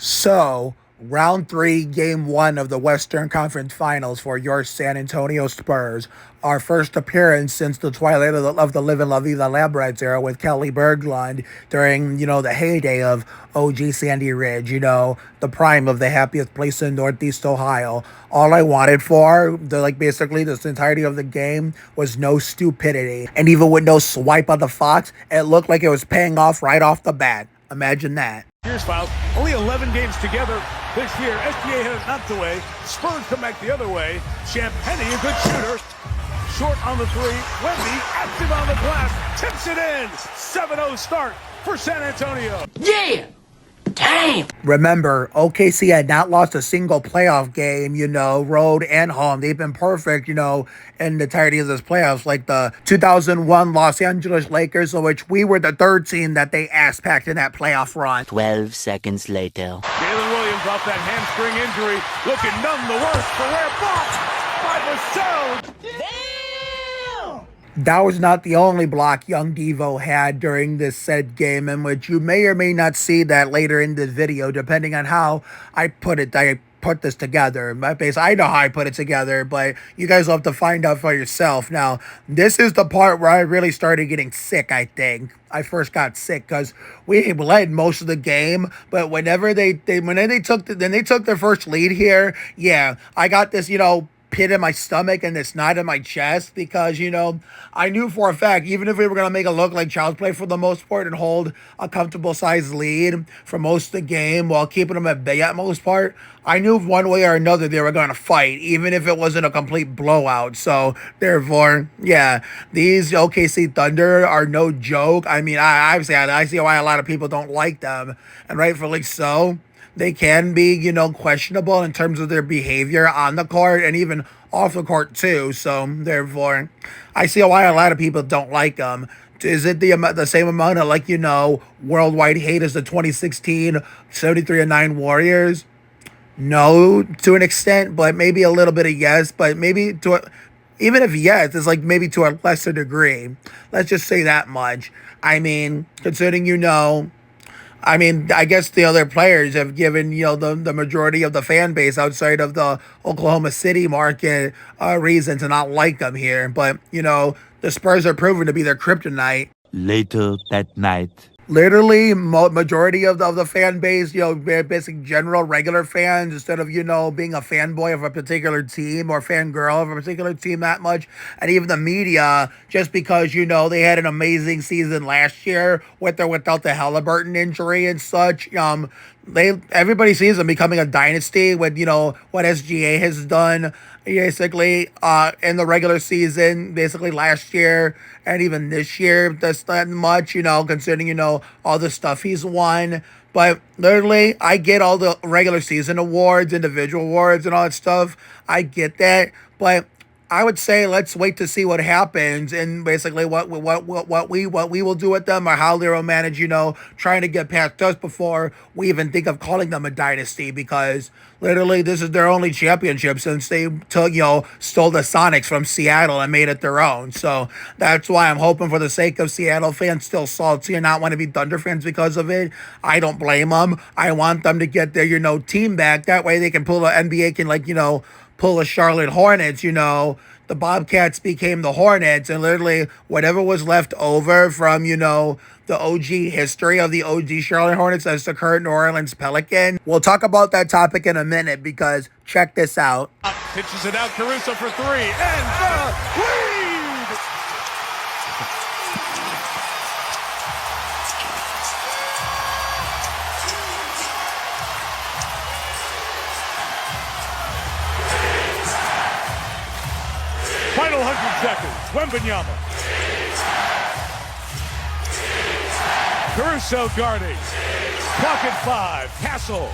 So, round three, game one of the Western Conference Finals for your San Antonio Spurs. Our first appearance since the twilight of the Live and La Vida Labrets era with Kelly Berglund during, the heyday of OG Sandy Ridge, the prime of the happiest place in Northeast Ohio. All I wanted for, basically this entirety of the game was no stupidity. And even with no swipe of the Fox, it looked like it was paying off right off the bat. Imagine that. Here's fouls. Only 11 games together this year. SGA had it knocked away. Spurs come back the other way. Champagny, a good shooter. Short on the three. Wemby, active on the glass. Tips it in. 7-0 start for San Antonio. Yeah! Damn! Remember, OKC had not lost a single playoff game, road and home. They've been perfect, in the entirety of this playoffs, like the 2001 Los Angeles Lakers, of which we were the third team that they ass-packed in that playoff run. 12 seconds later. Jalen Williams off that hamstring injury, looking none the worse for where blocked by Vassell. That was not the only block Young Devo had during this said game, in which you may or may not see that later in the video, depending on how I put this together. I know how I put it together, but you guys will have to find out for yourself. Now, this is the part where I really started getting sick, I think. I first got sick because we led most of the game, but whenever they took their first lead here, yeah, I got this, pit in my stomach and this knot in my chest because, I knew for a fact, even if we were going to make it look like child's play for the most part and hold a comfortable size lead for most of the game while keeping them at bay at most part, I knew one way or another they were going to fight, even if it wasn't a complete blowout. So, therefore, yeah, these OKC Thunder are no joke. I mean, I see why a lot of people don't like them, and rightfully so. They can be, questionable in terms of their behavior on the court and even off the court too. So, therefore, I see why a lot of people don't like them. Is it the same amount of, worldwide hate as the 2016 73-9 Warriors? No, to an extent, but maybe a little bit of yes, but maybe even if yes, it's maybe to a lesser degree. Let's just say that much. I mean, considering I guess the other players have given, the majority of the fan base outside of the Oklahoma City market reason to not like them here. But, the Spurs are proven to be their kryptonite. Later that night. Literally, majority of the fan base, basic general regular fans, instead of, being a fanboy of a particular team or fangirl of a particular team that much. And even the media, just because, they had an amazing season last year with or without the Halliburton injury and such. Everybody sees them becoming a dynasty with, what SGA has done basically in the regular season, basically last year and even this year. That's not much, considering, all the stuff he's won. But literally, I get all the regular season awards, individual awards, and all that stuff. I get that. But I would say let's wait to see what happens and basically what we will do with them or how they will manage, trying to get past us before we even think of calling them a dynasty, because literally this is their only championship since they stole the Sonics from Seattle and made it their own. So that's why I'm hoping, for the sake of Seattle fans still salty and not want to be Thunder fans because of it. I don't blame them. I want them to get their, team back. That way they can pull the NBA can pull the Charlotte Hornets, the Bobcats became the Hornets, and literally whatever was left over from, the OG history of the OG Charlotte Hornets as the current New Orleans Pelican. We'll talk about that topic in a minute, because check this out. Pitches it out, Caruso for three, and the lead! Final 100 seconds. Wembanyama. Caruso guarding. Clock at 5. Castle.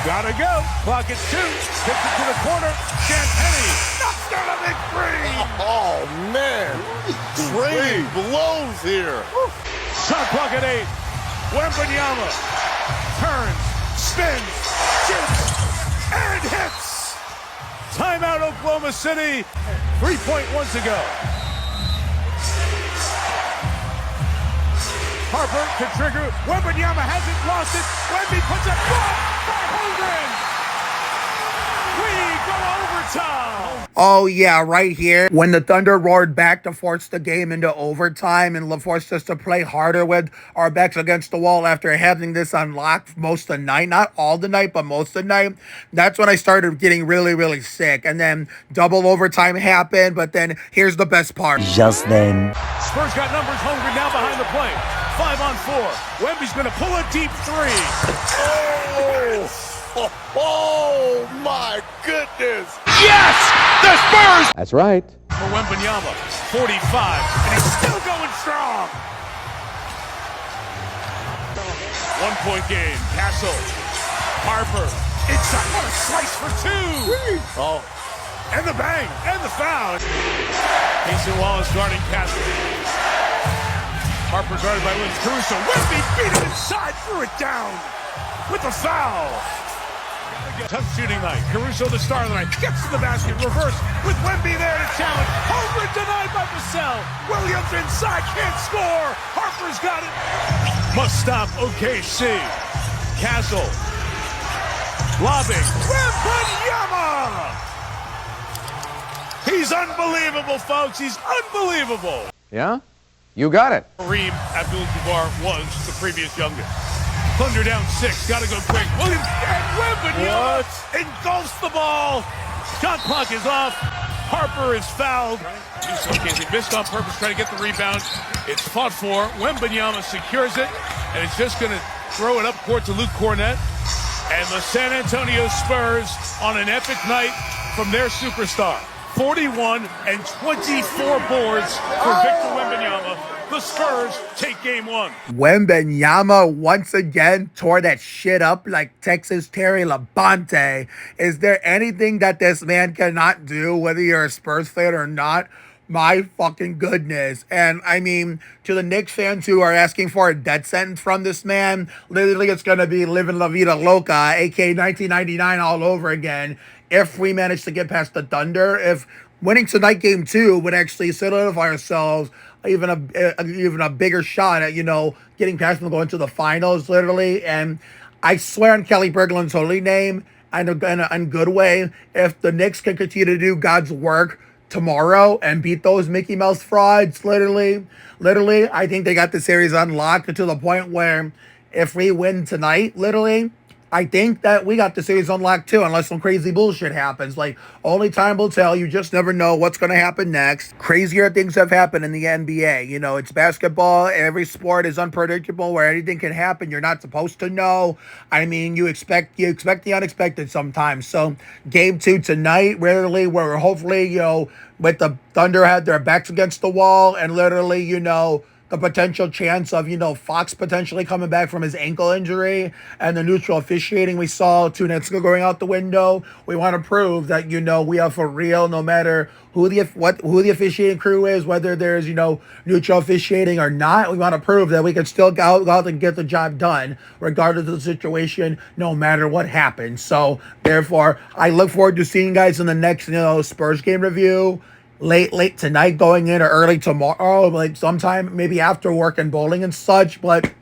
Gotta go. Clock at 2. Gets it to the corner. Champagny. Knocks down a big three. Oh, man. Rain blows here. Shot clock at 8. Wembanyama. Turns. Spins. Shoots. And hits. Timeout, Oklahoma City. 3.1 to go. Harper to trigger. Wembanyama hasn't lost it. Wemby puts it. Oh, yeah, right here. When the Thunder roared back to force the game into overtime and forced us to play harder with our backs against the wall after having this unlocked most of the night. Not all the night, but most of the night. That's when I started getting really, really sick. And then double overtime happened, but then here's the best part. Just then. Spurs got numbers hungry now behind the play. 5 on 4. Wemby's going to pull a deep three. Oh, my goodness. Yes! The Spurs! That's right. For Wembanyama, 45, and he's still going strong. 1-point game. Castle. Harper. Inside. What a slice for 2. Oh. And the bang. And the foul. Mason Wallace guarding Castle. Harper guarded by Linz Caruso. Wemby beat it inside. Threw it down with the foul. Tough shooting night. Caruso, the star of the night, gets to the basket. Reverse with Wemby there to challenge. Over denied by Vassell. Williams inside, can't score. Harper's got it. Must stop OKC. Castle. Lobbing. Wembanyama! He's unbelievable, folks. He's unbelievable. Yeah? You got it. Kareem Abdul-Jabbar was the previous youngest. Thunder down 6. Got to go quick. Williams and Wembanyama engulfs the ball. Shot clock is off. Harper is fouled. He missed on purpose, trying to get the rebound. It's fought for. Wembanyama secures it, and it's just going to throw it up court to Luke Cornett. And the San Antonio Spurs on an epic night from their superstar. 41 and 24 boards for Victor Wembanyama. The Spurs take game 1. Wembanyama once again tore that shit up like Texas Terry Labonte. Is there anything that this man cannot do, whether you're a Spurs fan or not? My fucking goodness. And I mean, to the Knicks fans who are asking for a death sentence from this man, literally it's going to be living La Vida Loca, aka 1999 all over again, if we manage to get past the Thunder. If winning tonight game 2 would actually solidify ourselves even a bigger shot at, getting past them, going to the finals, literally. And I swear on Kelly Berglund's holy name, and in a good way, if the Knicks can continue to do God's work tomorrow and beat those Mickey Mouse frauds, literally, I think they got the series unlocked to the point where if we win tonight, literally, I think that we got the series unlocked too, unless some crazy bullshit happens. Like, only time will tell. You just never know what's going to happen next. Crazier things have happened in the NBA. It's basketball. Every sport is unpredictable where anything can happen. You're not supposed to know. I mean, you expect the unexpected sometimes. So, game 2 tonight, literally, where hopefully, with the Thunder had their backs against the wall and literally, the potential chance of, Fox potentially coming back from his ankle injury and the neutral officiating we saw 2 nights ago going out the window. We want to prove that, we are for real no matter who the officiating crew is, whether there's, neutral officiating or not. We want to prove that we can still go out and get the job done regardless of the situation, no matter what happens. So, therefore, I look forward to seeing you guys in the next, Spurs game review. Late tonight going in or early tomorrow, like sometime maybe after work and bowling and such. But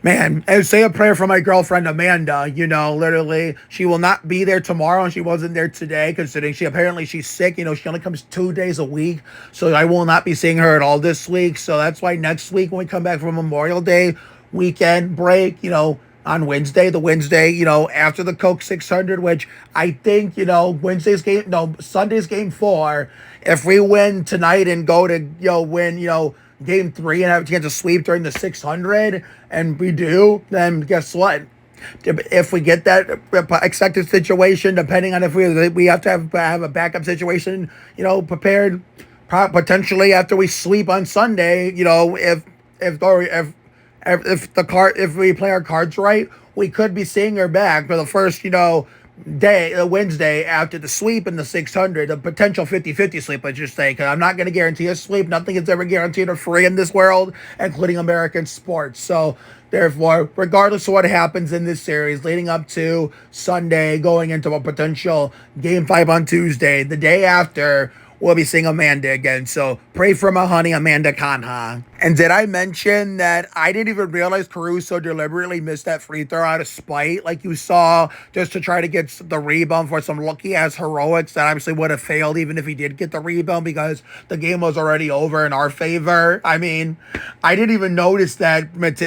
man, and say a prayer for my girlfriend Amanda. Literally, she will not be there tomorrow, and she wasn't there today, considering she's sick. She only comes 2 days a week, so I will not be seeing her at all this week. So that's why next week when we come back from Memorial Day weekend break, on Wednesday, after the Coke 600, which I think, Sunday's game 4, if we win tonight and go to, win, game 3 and have a chance to sweep during the 600, and we do, then guess what? If we get that expected situation, depending on if we have to have a backup situation, prepared, potentially after we sweep on Sunday, if we play our cards right, we could be seeing her back for the first, day, Wednesday after the sweep in the 600, a potential 50-50 sweep, I should say, because I'm not going to guarantee a sweep. Nothing is ever guaranteed or free in this world, including American sports. So, therefore, regardless of what happens in this series, leading up to Sunday, going into a potential Game 5 on Tuesday, the day after, we'll be seeing Amanda again. So, pray for my honey, Amanda Kanha. And did I mention that I didn't even realize Caruso deliberately missed that free throw out of spite, like you saw, just to try to get the rebound for some lucky-ass heroics that obviously would have failed even if he did get the rebound because the game was already over in our favor. I mean, I didn't even notice that, what's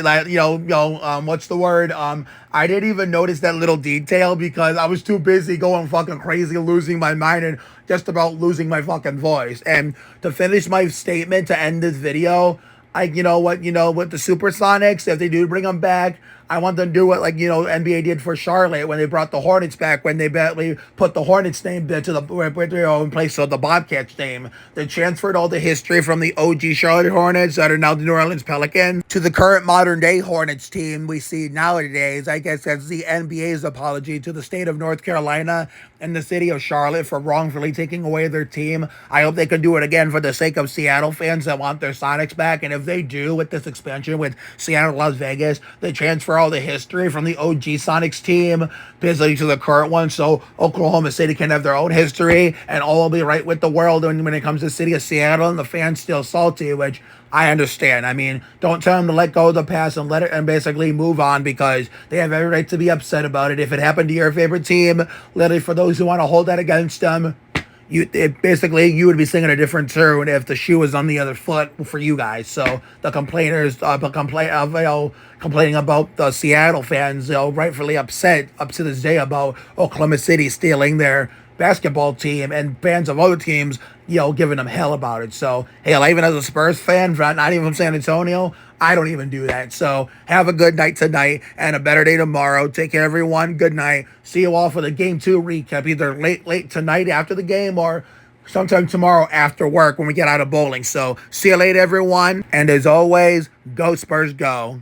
the word? I didn't even notice that little detail because I was too busy going fucking crazy, losing my mind, and just about losing my fucking voice. And to finish my statement to end this video, with the Supersonics, if they do bring them back, I want them to do what, NBA did for Charlotte when they brought the Hornets back, when they badly put the Hornets name to the in place of the Bobcats name. They transferred all the history from the OG Charlotte Hornets that are now the New Orleans Pelicans to the current modern day Hornets team we see nowadays. I guess that's the NBA's apology to the state of North Carolina and the city of Charlotte for wrongfully taking away their team. I hope they can do it again for the sake of Seattle fans that want their Sonics back. And if they do with this expansion with Seattle, Las Vegas, they transfer all the history from the OG Sonics team basically to the current one, so Oklahoma City can have their own history and all will be right with the world. And when it comes to the city of Seattle and the fans still salty, which I understand. I mean, don't tell them to let go of the past and let it and basically move on because they have every right to be upset about it. If it happened to your favorite team, literally for those who want to hold that against them, you would be singing a different tune if the shoe was on the other foot for you guys. So the complainers, complaining about the Seattle fans, rightfully upset up to this day about Oklahoma City stealing their basketball team and fans of other teams, giving them hell about it. So, hell, even as a Spurs fan, not even from San Antonio, I don't even do that. So, have a good night tonight and a better day tomorrow. Take care, everyone. Good night. See you all for the Game 2 recap, either late tonight after the game or sometime tomorrow after work when we get out of bowling. So, see you later, everyone. And as always, go Spurs, go.